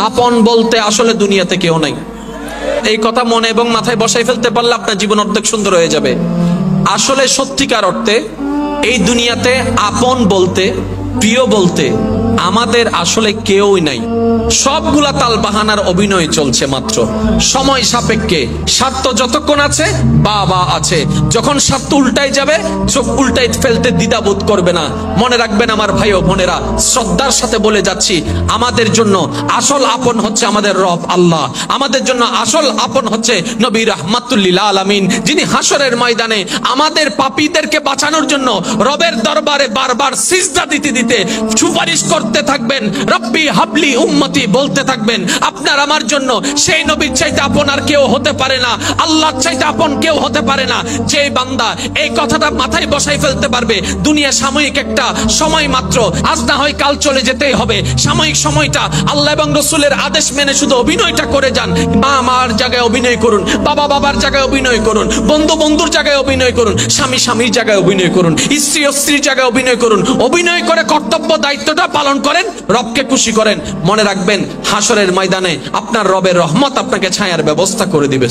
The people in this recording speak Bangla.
আপন বলতে আসলে দুনিয়াতে কেউ নাই। এই কথা মনে এবং মাথায় বসাই ফেলতে পারলে আপনার জীবন অর্ধেক সুন্দর হয়ে যাবে। আসলে সত্যিকার অর্থে এই দুনিয়াতে আপন বলতে, প্রিয় বলতে আমাদের আসলে কেউই নাই। সবগুলা তালবাহানার অভিনয় চলছে মাত্র, সময় সাপেক্ষে। স্বার্থ যতক্ষণ আছে বাবা আছে, যখন স্বার্থ উল্টাই যাবে চোখ উল্টাই ফেলতে দ্বিধাবোধ করবে না। মনে রাখবেন আমার ভাই ও বোনেরা, শ্রদ্ধার সাথে বলে যাচ্ছি, আমাদের জন্য আসল আপন হচ্ছে আমাদের রব আল্লাহ। আমাদের জন্য আসল আপন হচ্ছে নবী রাহমাতুল লিল আলামিন, যিনি হাসরের ময়দানে আমাদের পাপীদেরকে বাঁচানোর জন্য রবের দরবারে বারবার সিজদা দিতে দিতে সুপারিশ করতে থাকবেন, রব্বি হাবলি উম্মতি বলতে থাকবেন। আপনার আমার জন্য সেই নবীর চাইতে আপন আর কেউ হতে পারে না, আল্লাহর চাইতে আপন কেউ হতে পারে না। যে বান্দা এই কথাটা মাথায় বসাই ফেলতে পারবে, দুনিয়া সাময়িক একটা সময় মাত্র, আজ না হয় কাল চলে যেতেই হবে। সাময়িক সময়টা আল্লাহ এবং রাসূলের আদেশ মেনে শুধু অভিনয়টা করে যান। মা মার জায়গায় অভিনয় করুন, বাবা বাবার জায়গায় অভিনয় করুন, বন্ধু বন্ধুর জায়গায় অভিনয় করুন, স্বামী স্বামীর জায়গায় অভিনয় করুন, স্ত্রী ও স্ত্রীর জায়গায় অভিনয় করুন। অভিনয় করে কর্তব্য দায়িত্বটা পালন করেন, রবকে খুশি করেন। মনে রাখবেন হাসরের ময়দানে আপনার রবের রহমত আপনাকে ছায়ার ব্যবস্থা করে দিবে।